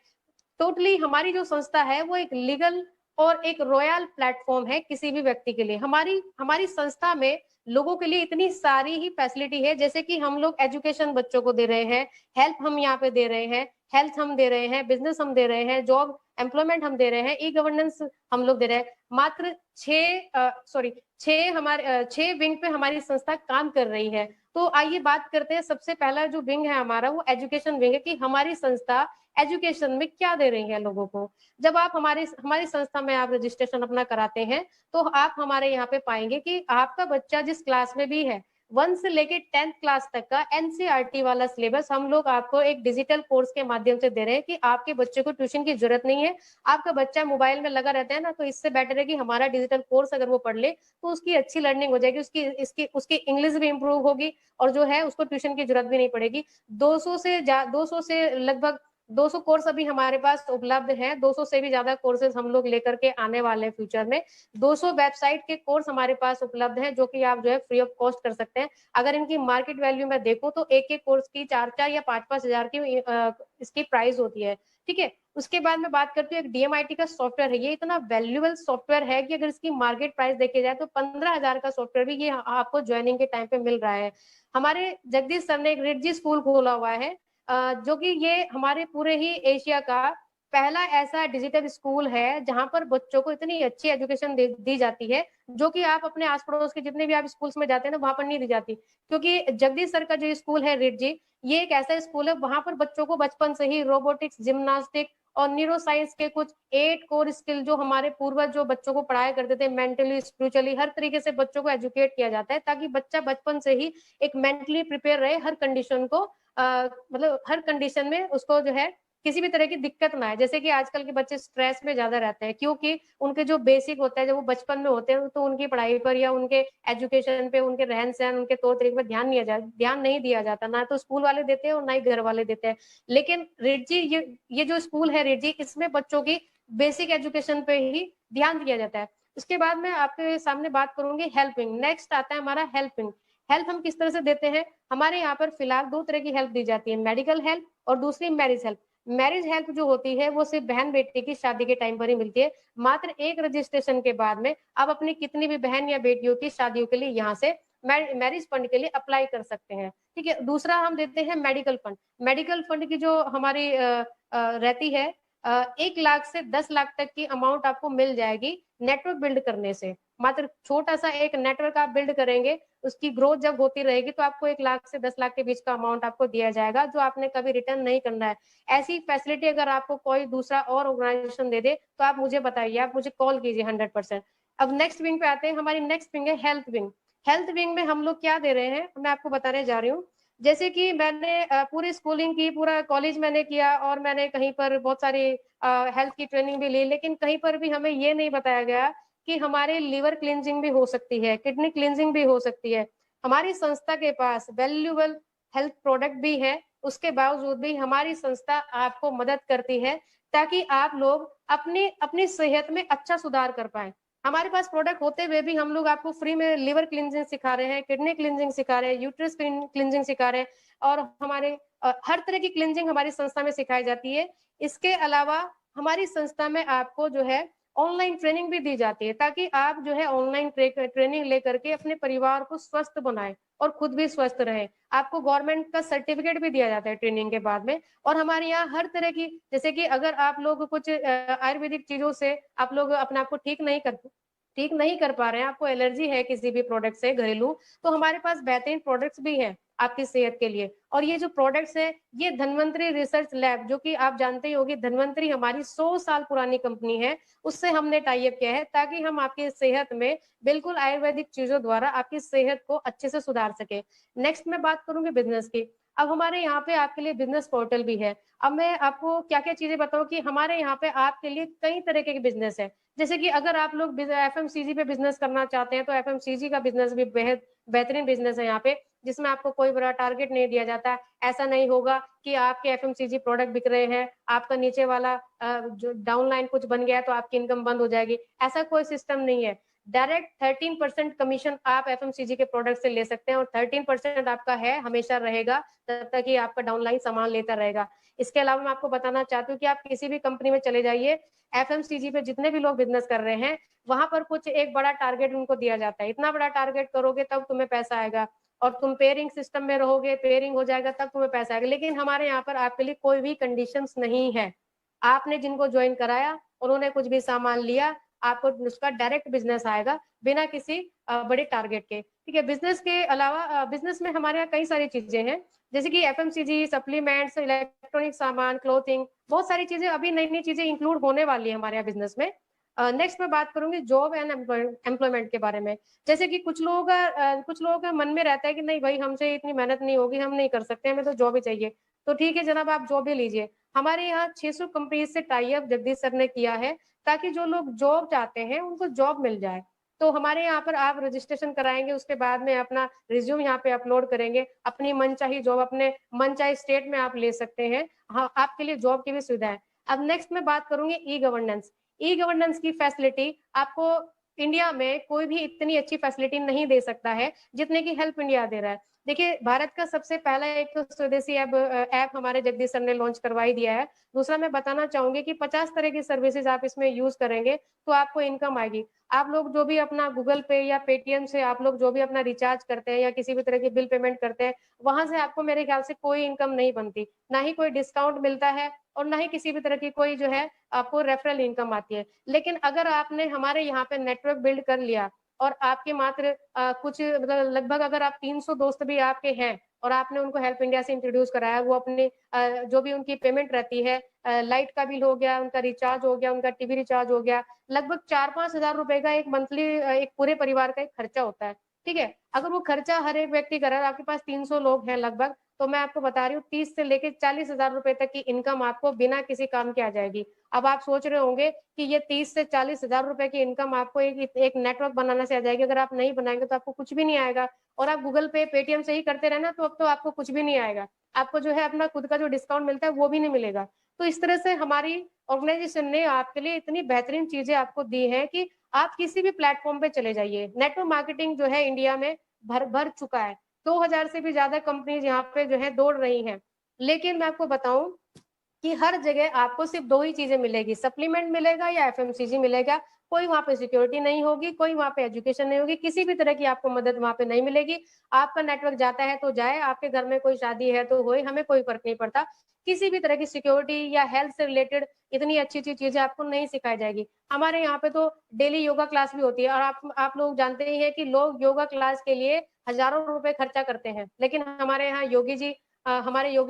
टोटली हमारी जो संस्था है वो एक लीगल और एक रॉयल प्लेटफॉर्म है किसी भी व्यक्ति के लिए। हमारी हमारी संस्था में लोगों के लिए इतनी सारी ही फैसिलिटी है, जैसे कि हम लोग एजुकेशन बच्चों को दे रहे हैं, हेल्प हम यहाँ पे दे रहे हैं, हेल्थ हम दे रहे हैं, बिजनेस हम दे रहे हैं, जॉब एम्प्लॉयमेंट हम दे रहे हैं, ई गवर्नेंस हम लोग दे रहे हैं। मात्र 6 विंग पे हमारी संस्था काम कर रही है। तो आइए बात करते हैं, सबसे पहला जो विंग है हमारा वो एजुकेशन विंग है, कि हमारी संस्था एजुकेशन में क्या दे रही है लोगों को। जब आप हमारी संस्था में आप रजिस्ट्रेशन अपना कराते हैं, तो आप हमारे यहाँ पे पाएंगे कि आपका बच्चा जिस क्लास में भी है, 1 से लेके 10th क्लास तक का एनसीईआरटी वाला सिलेबस हम लोग आपको एक डिजिटल कोर्स के माध्यम से दे रहे हैं, कि आपके बच्चे को ट्यूशन की जरूरत नहीं है। आपका बच्चा मोबाइल में लगा रहता है ना, तो इससे बेटर है कि हमारा डिजिटल कोर्स अगर वो पढ़ ले तो उसकी अच्छी लर्निंग हो जाएगी, उसकी इंग्लिश भी इंप्रूव होगी, और जो है उसको ट्यूशन की जरूरत भी नहीं पड़ेगी। 200 से लगभग 200 कोर्स अभी हमारे पास उपलब्ध हैं। 200 से भी ज्यादा कोर्सेज हम लोग लेकर के आने वाले हैं फ्यूचर में। 200 वेबसाइट के कोर्स हमारे पास उपलब्ध हैं, जो कि आप जो है फ्री ऑफ कॉस्ट कर सकते हैं। अगर इनकी मार्केट वैल्यू में देखूं तो एक कोर्स की 4 या 5 हजार की इसकी प्राइस होती है। ठीक है, उसके बाद में बात करती हूँ, एक डीएमआईटी का सॉफ्टवेयर है। ये इतना वैल्यूएबल सॉफ्टवेयर है कि अगर इसकी मार्केट प्राइस देखी जाए तो 15,000 का सॉफ्टवेयर भी ये आपको ज्वाइनिंग के टाइम पे मिल रहा है। हमारे जगदीश सर ने एक रिड्जी स्कूल खोला हुआ है, जो कि ये हमारे पूरे ही एशिया का पहला ऐसा डिजिटल स्कूल है जहाँ पर बच्चों को इतनी अच्छी एजुकेशन दी जाती है, जो कि आप अपने आस पड़ोस के जितने भी आप स्कूल्स में जाते हैं ना, वहां पर नहीं दी जाती। क्योंकि जगदीश सर का जो स्कूल है रिडजी, ये एक ऐसा स्कूल है वहां पर बच्चों को बचपन से ही रोबोटिक्स, जिम्नास्टिक और न्यूरो साइंस के कुछ 8 कोर स्किल जो हमारे पूर्वज जो बच्चों को पढ़ाया करते थे, मेंटली, स्पिरिचुअली हर तरीके से बच्चों को एजुकेट किया जाता है, ताकि बच्चा बचपन से ही एक मेंटली प्रिपेयर रहे हर कंडीशन को, मतलब हर कंडीशन में उसको जो है किसी भी तरह की दिक्कत ना आए। जैसे कि आजकल के बच्चे स्ट्रेस में ज्यादा रहते हैं, क्योंकि उनके जो बेसिक होता है जब वो बचपन में होते हैं, तो उनकी पढ़ाई पर या उनके एजुकेशन पे, उनके रहन सहन, उनके तौर तरीके पर ध्यान नहीं दिया जाता, ना तो स्कूल वाले देते हैं और ना ही घर वाले देते हैं। लेकिन रिडजी, ये जो स्कूल है रिडजी, इसमें बच्चों की बेसिक एजुकेशन पे ही ध्यान दिया जाता है। उसके बाद में आपके सामने बात करूंगी हेल्पिंग। नेक्स्ट आता है हमारा हेल्पिंग। हेल्प हम किस तरह से देते हैं? हमारे यहाँ पर फिलहाल 2 तरह की हेल्प दी जाती है, मेडिकल हेल्प और दूसरी मैरिज हेल्प। मैरिज हेल्प जो होती है वो सिर्फ बहन बेटी की शादी के टाइम पर ही मिलती है। मात्र एक रजिस्ट्रेशन के बाद में आप अपनी कितनी भी बहन या बेटियों की शादियों के लिए यहाँ से मैरिज फंड के लिए अप्लाई कर सकते हैं। ठीक है। दूसरा हम देते हैं मेडिकल फंड। मेडिकल फंड की जो हमारी रहती है, 1 लाख से 10 लाख तक की अमाउंट आपको मिल जाएगी नेटवर्क बिल्ड करने से। मात्र छोटा सा एक नेटवर्क आप बिल्ड करेंगे, उसकी ग्रोथ जब होती रहेगी तो आपको 1 लाख से 10 लाख के बीच का अमाउंट आपको दिया जाएगा, जो आपने कभी रिटर्न नहीं करना है। ऐसी फैसिलिटी अगर आपको कोई दूसरा और ऑर्गेनाइजेशन दे दे तो आप मुझे बताइए, आप मुझे कॉल कीजिए 100%। अब नेक्स्ट विंग पे आते हैं। हमारी नेक्स्ट विंग है हेल्थ विंग। हेल्थ विंग में हम लोग क्या दे रहे हैं, मैं आपको बताने जा रही हूँ। जैसे कि मैंने पूरी स्कूलिंग की, पूरा कॉलेज मैंने किया और मैंने कहीं पर बहुत सारी हेल्थ की ट्रेनिंग भी ली, लेकिन कहीं पर भी हमें ये नहीं बताया गया कि हमारे लिवर क्लींजिंग भी हो सकती है, किडनी क्लींजिंग भी हो सकती है। हमारी संस्था के पास वैल्यूएबल हेल्थ प्रोडक्ट भी है, उसके बावजूद भी हमारी संस्था आपको मदद करती है ताकि आप लोग अपनी अपनी सेहत में अच्छा सुधार कर पाए। हमारे पास प्रोडक्ट होते हुए भी हम लोग आपको फ्री में लिवर क्लींजिंग सिखा रहे हैं, किडनी क्लींजिंग सिखा रहे हैं, यूट्रस क्लींजिंग सिखा रहे हैं, और हमारे हर तरह की क्लींजिंग हमारी संस्था में सिखाई जाती है। इसके अलावा हमारी संस्था में आपको जो है ऑनलाइन ट्रेनिंग भी दी जाती है, ताकि आप जो है ऑनलाइन ट्रेनिंग लेकर के अपने परिवार को स्वस्थ बनाए और खुद भी स्वस्थ रहे। आपको गवर्नमेंट का सर्टिफिकेट भी दिया जाता है ट्रेनिंग के बाद में। और हमारे यहाँ हर तरह की, जैसे कि अगर आप लोग कुछ आयुर्वेदिक चीजों से आप लोग अपने आप को ठीक नहीं कर पा रहे हैं, आपको एलर्जी है किसी भी प्रोडक्ट से घरेलू, तो हमारे पास बेहतरीन प्रोडक्ट्स भी हैं आपकी सेहत के लिए। और ये जो प्रोडक्ट्स है, ये धन्वंतरी रिसर्च लैब, जो कि आप जानते ही होगी, धन्वंतरी हमारी 100 साल पुरानी कंपनी है, उससे हमने टाई अप किया है ताकि हम आपकी सेहत में बिल्कुल आयुर्वेदिक चीजों द्वारा आपकी सेहत को अच्छे से सुधार सके। नेक्स्ट मैं बात करूंगी बिजनेस की। अब हमारे यहाँ पे आपके लिए बिजनेस पोर्टल भी है। अब मैं आपको क्या क्या चीजें बताऊं कि हमारे यहाँ पे आपके लिए कई तरह के बिजनेस है। जैसे कि अगर आप लोग एफएमसीजी पे बिजनेस करना चाहते हैं, तो एफएमसीजी का बिजनेस भी बेहद बेहतरीन बिजनेस है यहाँ पे, जिसमें आपको कोई बड़ा टारगेट नहीं दिया जाता। ऐसा नहीं होगा कि आपके एफएमसीजी प्रोडक्ट बिक रहे हैं, आपका नीचे वाला जो डाउनलाइन कुछ बन गया तो आपकी इनकम बंद हो जाएगी, ऐसा कोई सिस्टम नहीं है। डायरेक्ट 13% कमीशन आप एफएमसीजी के प्रोडक्ट से ले सकते हैं, और 13% आपका है, हमेशा रहेगा, तब तक कि आपका डाउनलाइन सामान लेता रहेगा। इसके अलावा मैं आपको बताना चाहती हूँ कि आप किसी भी कंपनी में चले जाइए, एफएमसीजी पे जितने भी लोग बिजनेस कर रहे हैं, वहां पर कुछ एक बड़ा टारगेट उनको दिया जाता है। इतना बड़ा टारगेट करोगे तब तुम्हें पैसा आएगा, और तुम पेयरिंग सिस्टम में रहोगे, पेयरिंग हो जाएगा तब तुम्हें पैसा आएगा। लेकिन हमारे यहाँ पर आपके लिए कोई भी कंडीशंस नहीं है। आपने जिनको ज्वाइन कराया, उन्होंने कुछ भी सामान लिया, आपको उसका डायरेक्ट बिजनेस आएगा बिना किसी बड़े टारगेट के। ठीक है। बिजनेस के अलावा बिजनेस में हमारे यहाँ कई सारी चीजें हैं, जैसे कि एफएमसीजी, सप्लीमेंट्स, इलेक्ट्रॉनिक सामान, क्लोथिंग, बहुत सारी चीजें, अभी नई नई चीजें इंक्लूड होने वाली है हमारे यहाँ बिजनेस में। नेक्स्ट मैं बात करूंगी जॉब एंड एम्प्लॉयमेंट के बारे में। जैसे कि कुछ लोगों का मन में रहता है कि नहीं भाई, हमसे इतनी मेहनत नहीं होगी, हम नहीं कर सकते, हमें तो जॉब ही चाहिए। तो ठीक है जनाब, आप जॉब ही लीजिए। हमारे यहाँ 600 कंपनी से टाई अप जगदीश सर ने किया है, ताकि जो लोग जॉब चाहते हैं उनको जॉब मिल जाए। तो हमारे यहाँ पर आप रजिस्ट्रेशन कराएंगे, उसके बाद में अपना रिज्यूम यहाँ पे अपलोड करेंगे, अपनी मनचाही जॉब अपने मनचाही स्टेट में आप ले सकते हैं। हाँ, आपके लिए जॉब की भी सुविधा है। अब नेक्स्ट मैं बात करूंगी ई गवर्नेंस। ई गवर्नेंस की फैसिलिटी आपको इंडिया में कोई भी इतनी अच्छी फैसिलिटी नहीं दे सकता है जितने की हेल्प इंडिया दे रहा है। देखिए, भारत का सबसे पहला एक तो स्वदेशी ऐप हमारे जगदीश सर ने लॉन्च करवा ही दिया है। दूसरा मैं बताना चाहूँगी कि 50 तरह की सर्विसेज़ आप इसमें यूज़ करेंगे, तो आपको इनकम आएगी। आप लोग जो भी अपना गूगल पे या पेटीएम से आप लोग जो भी अपना रिचार्ज करते हैं या किसी भी तरह की बिल पेमेंट करते हैं, वहाँ से आपको मेरे ख्याल से कोई इनकम नहीं बनती। ना ही कोई डिस्काउंट मिलता है और ना ही किसी भी तरह की कोई जो है आपको रेफरल इनकम आती है। लेकिन अगर आपने हमारे यहाँ पे नेटवर्क बिल्ड कर लिया और आपके मात्र कुछ मतलब लगभग अगर आप 300 दोस्त भी आपके हैं और आपने उनको हेल्प इंडिया से इंट्रोड्यूस कराया, वो अपने जो भी उनकी पेमेंट रहती है, लाइट का बिल हो गया, उनका रिचार्ज हो गया, उनका टीवी रिचार्ज हो गया, लगभग 4-5 हज़ार रुपए का एक मंथली एक पूरे परिवार का एक खर्चा होता है, ठीक है? अगर वो खर्चा हर एक व्यक्ति कर रहा है, आपके पास 300 लोग हैं लगभग, तो मैं आपको बता रही हूँ 30 से लेके 40 हज़ार रुपए तक की इनकम आपको बिना किसी काम के आ जाएगी। अब आप सोच रहे होंगे कि ये 30 से 40 हज़ार रुपए की इनकम आपको एक नेटवर्क बनाने से आ जाएगी, अगर आप नहीं बनाएँगे तो आपको कुछ भी नहीं आएगा और आप गूगल पे, पेटीएम से ही करते रहना तो अब तो आपको कुछ भी नहीं आएगा। आपको जो है अपना खुद का जो डिस्काउंट मिलता है वो भी नहीं मिलेगा। तो इस तरह से हमारी ऑर्गेनाइजेशन ने आपके लिए इतनी बेहतरीन चीज़ें आपको दी हैं कि आप किसी भी प्लेटफ़ॉर्म पे चले जाइए। नेटवर्क मार्केटिंग जो है इंडिया में भर चुका है। 2000 से भी ज़्यादा कंपनीज़ यहाँ पे जो है दौड़ रही हैं। लेकिन मैं आपको बताऊँ कि हर जगह आपको सिर्फ 2 ही चीज़ें मिलेगी, सप्लीमेंट मिलेगा या एफएमसीजी मिलेगा। कोई वहाँ पे सिक्योरिटी नहीं होगी, कोई वहाँ पे एजुकेशन नहीं होगी, किसी भी तरह की आपको मदद वहाँ पे नहीं मिलेगी। आपका नेटवर्क जाता है तो जाए, आपके घर में कोई शादी है तो होए, हमें कोई फ़र्क नहीं पड़ता। किसी भी तरह की सिक्योरिटी या हेल्थ से रिलेटेड इतनी अच्छी-अच्छी चीज़ें आपको नहीं सिखाई जाएगी। हमारे यहाँ पे तो डेली योगा क्लास भी होती है और आप लोग जानते ही हैं कि लोग योगा क्लास के लिए हज़ारों रुपए खर्चा करते हैं। लेकिन हमारे योगी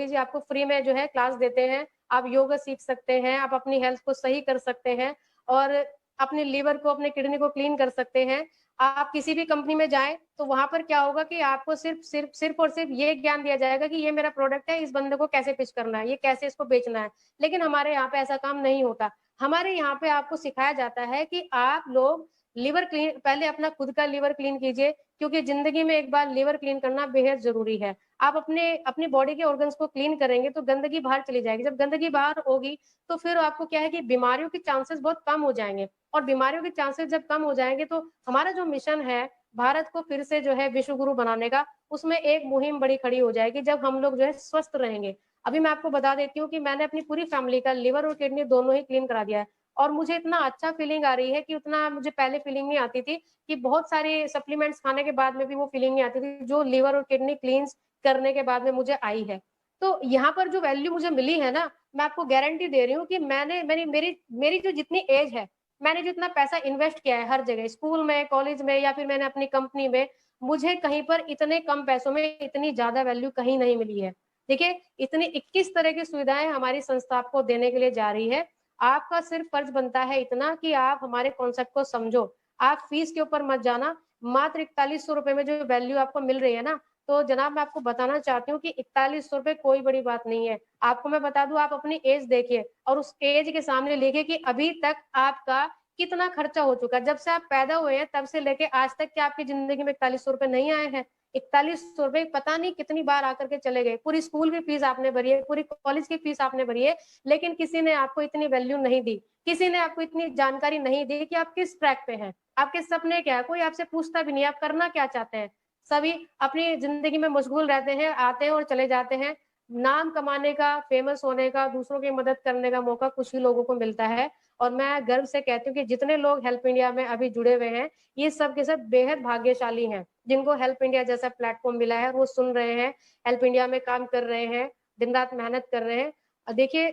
जी आपको फ्री में जो है क्लास देते हैं। आप योगा सीख सकते हैं, आप अपनी हेल्थ को सही कर सकते हैं और अपने लीवर को, अपने किडनी को क्लीन कर सकते हैं। आप किसी भी कंपनी में जाएँ, तो वहाँ पर क्या होगा कि आपको सिर्फ़ और सिर्फ़ ये ज्ञान दिया जाएगा कि ये मेरा प्रोडक्ट है, इस बंदे को कैसे पिच करना है, ये कैसे इसको बेचना है। लेकिन हमारे यहाँ पे ऐसा काम नहीं होता। हमारे यहाँ पे आपको सिखाया जाता है कि आप लोग लिवर क्लीन पहले अपना खुद का लिवर क्लीन कीजिए, क्योंकि ज़िंदगी में एक बार लिवर क्लीन करना बेहद ज़रूरी है। आप अपनी बॉडी के ऑर्गन्स को क्लीन करेंगे तो गंदगी बाहर चली जाएगी। जब गंदगी बाहर होगी तो फिर आपको क्या है कि बीमारियों के चांसेस बहुत कम हो जाएँगे और बीमारियों के चांसेस जब कम हो जाएँगे तो हमारा जो मिशन है, भारत को फिर से जो है विश्व गुरु बनाने का, उसमें एक मुहिम बड़ी खड़ी हो जाएगी जब हम लोग जो है स्वस्थ रहेंगे। अभी मैं आपको बता देती हूँ कि मैंने अपनी पूरी फैमिली का लिवर और किडनी दोनों ही क्लीन करा दिया है और मुझे इतना अच्छा फीलिंग आ रही है कि उतना मुझे पहले फीलिंग नहीं आती थी कि बहुत सारे सप्लीमेंट्स खाने के बाद में भी वो फीलिंग नहीं आती थी, जो लिवर और किडनी क्लींस करने के बाद में मुझे आई है। तो यहाँ पर जो वैल्यू मुझे मिली है ना, मैं आपको गारंटी दे रही हूँ कि मैंने मेरी मेरी मेरी जो जितनी एज है, मैंने जो इतना पैसा इन्वेस्ट किया है हर जगह, स्कूल में, कॉलेज में या फिर मैंने अपनी कंपनी में, मुझे कहीं पर इतने कम पैसों में इतनी ज़्यादा वैल्यू कहीं नहीं मिली है। देखिए, इतनी 21 तरह की सुविधाएँ हमारी संस्था आपको देने के लिए जा रही है। आपका सिर्फ फर्ज़ बनता है इतना कि आप हमारे कॉन्सेप्ट को समझो। आप फीस के ऊपर मत जाना, मात्र ₹4100 में जो वैल्यू आपको मिल रही है ना, तो जनाब मैं आपको बताना चाहती हूँ कि ₹4100 कोई बड़ी बात नहीं है। आपको मैं बता दूँ, आप अपनी एज देखिए और उस एज के सामने लिखिए कि अभी तक आपका कितना खर्चा हो चुका है। जब से आप पैदा हुए हैं तब से लेके आज तक क्या आपकी ज़िंदगी में ₹4100 नहीं आए हैं? ₹4100 पता नहीं कितनी बार आकर के चले गए। पूरी स्कूल की फीस आपने भरी है, पूरी कॉलेज की फीस आपने भरी है, लेकिन किसी ने आपको इतनी वैल्यू नहीं दी। किसी ने आपको इतनी जानकारी नहीं दी कि आप किस ट्रैक पे हैं, आपके सपने क्या है? कोई आपसे पूछता भी नहीं है, आप करना क्या चाहते हैं? सभी अपनी ज़िंदगी में मशगूल रहते हैं, आते हैं और चले जाते हैं। नाम कमाने का, फेमस होने का, दूसरों की मदद करने का मौका कुछ ही लोगों को मिलता है और मैं गर्व से कहती हूँ कि जितने लोग हेल्प इंडिया में अभी जुड़े हुए हैं, ये सब के सब बेहद भाग्यशाली हैं, जिनको हेल्प इंडिया जैसा प्लेटफ़ॉर्म मिला है, वो सुन रहे हैं, हेल्प इंडिया में काम कर रहे हैं, दिन-रात मेहनत कर रहे हैं। देखिए,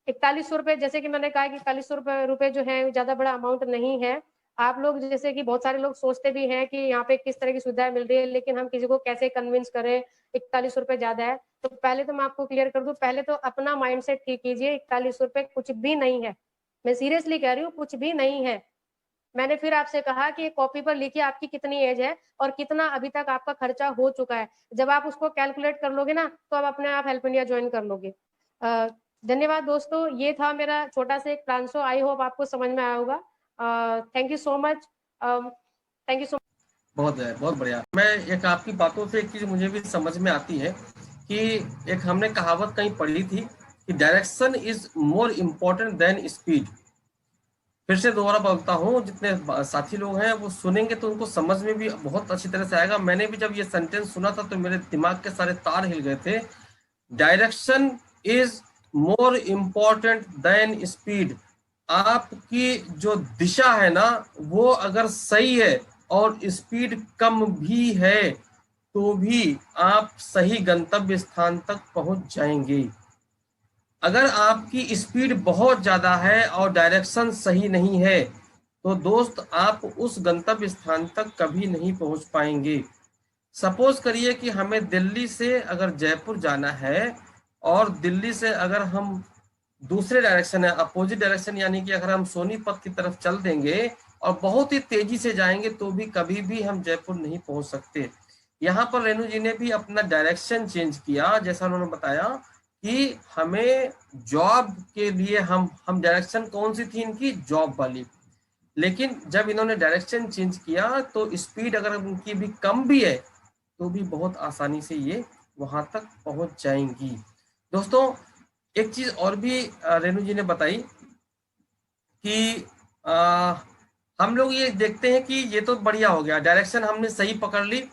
₹4100 जैसे कि मैंने कहा कि ₹4100 जो है ज़्यादा बड़ा अमाउंट नहीं है। आप लोग जैसे कि बहुत सारे लोग सोचते भी हैं कि यहाँ पे किस तरह की सुविधाएँ मिल रही है, लेकिन हम किसी को कैसे कन्विंस करें, ₹4100 ज़्यादा है। तो पहले तो मैं आपको क्लियर कर दूँ, पहले तो अपना माइंडसेट ठीक कीजिए, ₹4100 कुछ भी नहीं है। मैं सीरियसली कह रही हूँ, कुछ भी नहीं है। मैंने फिर आपसे कहा कि कॉपी पर लिखिए आपकी कितनी एज है और कितना अभी तक आपका खर्चा हो चुका है। जब आप उसको कैलकुलेट कर लोगे ना, तो आप अपने आप हेल्प इंडिया जॉइन कर लोगे। अ, धन्यवाद दोस्तों, ये था मेरा छोटा-सा एक ट्रांसो, आई होप आपको समझ में आया होगा। Thank you so much. Thank you so बहुत बढ़िया। मैं एक आपकी बातों से एक चीज़ मुझे भी समझ में आती है कि एक हमने कहावत कहीं पढ़ी थी कि direction is more important then speed. फिर से दोबारा बोलता हूँ, जितने साथी लोग हैं वो सुनेंगे तो उनको समझ में भी बहुत अच्छी तरह से आएगा। मैंने भी जब ये सेंटेंस सुना था तो मेरे दिमाग के सारे तार हिल गए थे। Direction is more important then speed. आपकी जो दिशा है ना, वो अगर सही है और स्पीड कम भी है तो भी आप सही गंतव्य स्थान तक पहुंच जाएंगे। अगर आपकी स्पीड बहुत ज्यादा है और डायरेक्शन सही नहीं है तो दोस्त आप उस गंतव्य स्थान तक कभी नहीं पहुंच पाएंगे। सपोज करिए कि हमें दिल्ली से अगर जयपुर जाना है और दिल्ली से अगर हम दूसरे डायरेक्शन है, अपोजिट डायरेक्शन, यानी कि अगर हम सोनीपत की तरफ चल देंगे और बहुत ही तेजी से जाएंगे तो भी कभी भी हम जयपुर नहीं पहुंच सकते। यहाँ पर रेणु जी ने भी अपना डायरेक्शन चेंज किया, जैसा उन्होंने बताया कि हमें जॉब के लिए हम डायरेक्शन कौन सी थी इनकी, जॉब वाली। लेकिन जब इन्होंने डायरेक्शन चेंज किया तो स्पीड अगर उनकी भी कम भी है तो भी बहुत आसानी से ये वहां तक पहुंच जाएंगी। दोस्तों एक चीज और भी रेणु जी ने बताई कि हम लोग ये देखते हैं कि ये तो बढ़िया हो गया, डायरेक्शन हमने सही पकड़ ली।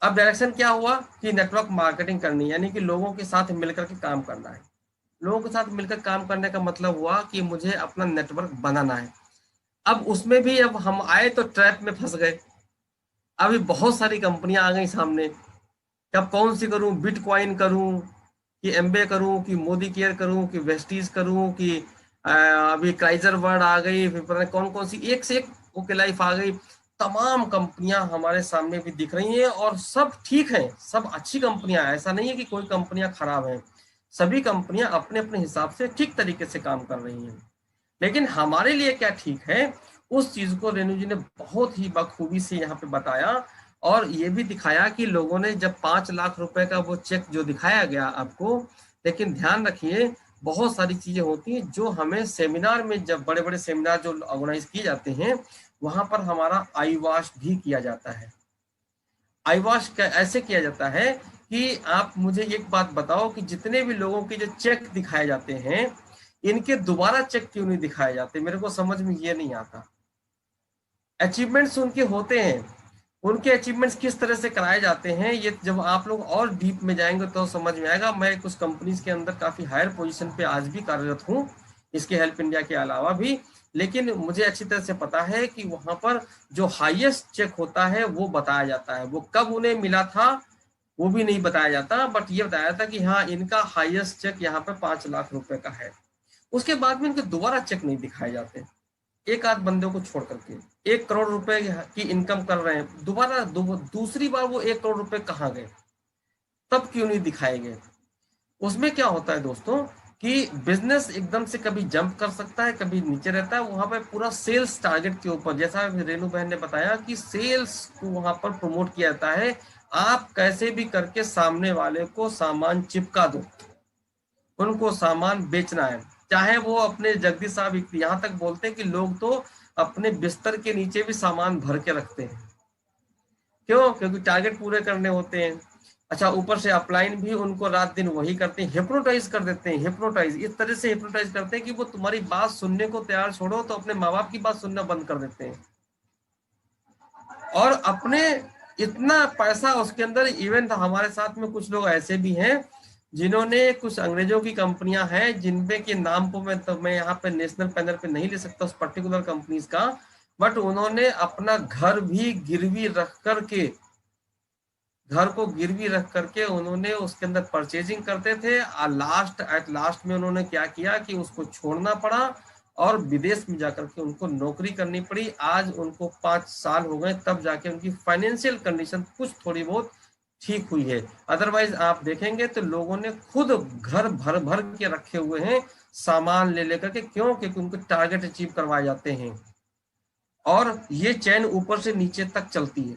अब डायरेक्शन क्या हुआ कि नेटवर्क मार्केटिंग करनी, यानी कि लोगों के साथ मिलकर के काम करना है। लोगों के साथ मिलकर काम करने का मतलब हुआ कि मुझे अपना नेटवर्क बनाना है। अब उसमें भी अब हम आए तो ट्रैप में फंस गए। अभी बहुत सारी कंपनियां आ गई सामने, अब कौन सी करूं, बिटकॉइन करूं कि एमबे करूं कि मोदी केयर करूं कि वेस्टीज करूं कि अभी क्राइजर वर्ड आ गई, फिर पता नहीं कौन कौन सी एक से एक ओके लाइफ आ गई। तमाम कंपनियां हमारे सामने भी दिख रही हैं और सब ठीक हैं, सब अच्छी कंपनियां हैं, ऐसा नहीं है कि कोई कंपनियां खराब हैं। सभी कंपनियां अपने अपने हिसाब से ठीक तरीके से काम कर रही हैं। लेकिन हमारे लिए क्या ठीक है, उस चीज को रेणु जी ने बहुत ही बखूबी से यहाँ पे बताया। और ये भी दिखाया कि लोगों ने जब 5 लाख रुपए का वो चेक जो दिखाया गया आपको, लेकिन ध्यान रखिए बहुत सारी चीजें होती हैं जो हमें सेमिनार में, जब बड़े बड़े सेमिनार जो ऑर्गेनाइज किए जाते हैं वहां पर हमारा आई वॉश भी किया जाता है। आई वॉश ऐसे किया जाता है कि आप मुझे एक बात बताओ कि जितने भी लोगों के जो चेक दिखाए जाते हैं इनके दोबारा चेक क्यों नहीं दिखाए जाते, मेरे को समझ में ये नहीं आता। अचीवमेंट्स उनके होते हैं, उनके अचीवमेंट्स किस तरह से कराए जाते हैं ये जब आप लोग और डीप में जाएंगे तो समझ में आएगा। मैं कुछ कंपनीज के अंदर काफी हायर पोजीशन पे आज भी कार्यरत हूँ, इसके हेल्प इंडिया के अलावा भी। लेकिन मुझे अच्छी तरह से पता है कि वहां पर जो हाईएस्ट चेक होता है वो बताया जाता है, वो कब उन्हें मिला था वो भी नहीं बताया जाता, बट ये बताया था कि हाँ इनका हाईएस्ट चेक यहाँ पे 5 लाख रुपए का है। उसके बाद में इनके दोबारा चेक नहीं दिखाए जाते, एक आध बंदे को छोड़ करके। 1 करोड़ रुपए की इनकम कर रहे हैं, दोबारा दूसरी बार वो 1 करोड़ रुपए कहाँ गए, तब क्यों नहीं दिखाए गए। उसमें क्या होता है दोस्तों कि बिजनेस एकदम से कभी जंप कर सकता है, कभी नीचे रहता है। वहां पर पूरा सेल्स टारगेट के ऊपर, जैसा रेणु बहन ने बताया कि सेल्स को वहां पर प्रमोट किया जाता है। आप कैसे भी करके सामने वाले को सामान चिपका दो, उनको सामान बेचना है। चाहे वो अपने जगदीश साहब यहाँ तक बोलते हैं कि लोग तो अपने बिस्तर के नीचे भी सामान भर के रखते हैं, क्यों, क्योंकि टारगेट पूरे करने होते हैं। अच्छा, ऊपर से अपलाइन भी उनको रात दिन वही करते हैं, हिप्नोटाइज कर देते हैं। हिप्नोटाइज इस तरह से हिप्नोटाइज करते हैं कि वो तुम्हारी बात सुनने को तैयार, छोड़ो तो अपने माँ बाप की बात सुनना बंद कर देते हैं। और अपने इतना पैसा उसके अंदर, इवन हमारे साथ में कुछ लोग ऐसे भी हैं जिन्होंने, कुछ अंग्रेजों की कंपनियां हैं जिनपे के नाम को मैं यहाँ पे नेशनल पैनल पे नहीं ले सकता उस पर्टिकुलर कंपनीज का, बट उन्होंने अपना घर भी गिरवी रख करके, घर को गिरवी रख करके उन्होंने उसके अंदर परचेजिंग करते थे। एट लास्ट में उन्होंने क्या किया कि उसको छोड़ना पड़ा और विदेश में जाकर के उनको नौकरी करनी पड़ी। आज उनको 5 साल हो गए, तब जाके उनकी फाइनेंशियल कंडीशन कुछ थोड़ी बहुत ठीक हुई है। अदरवाइज आप देखेंगे तो लोगों ने खुद घर भर भर के रखे हुए हैं सामान ले लेकर के, क्यों, क्योंकि उनको टारगेट अचीव करवाए जाते हैं और ये चैन ऊपर से नीचे तक चलती है।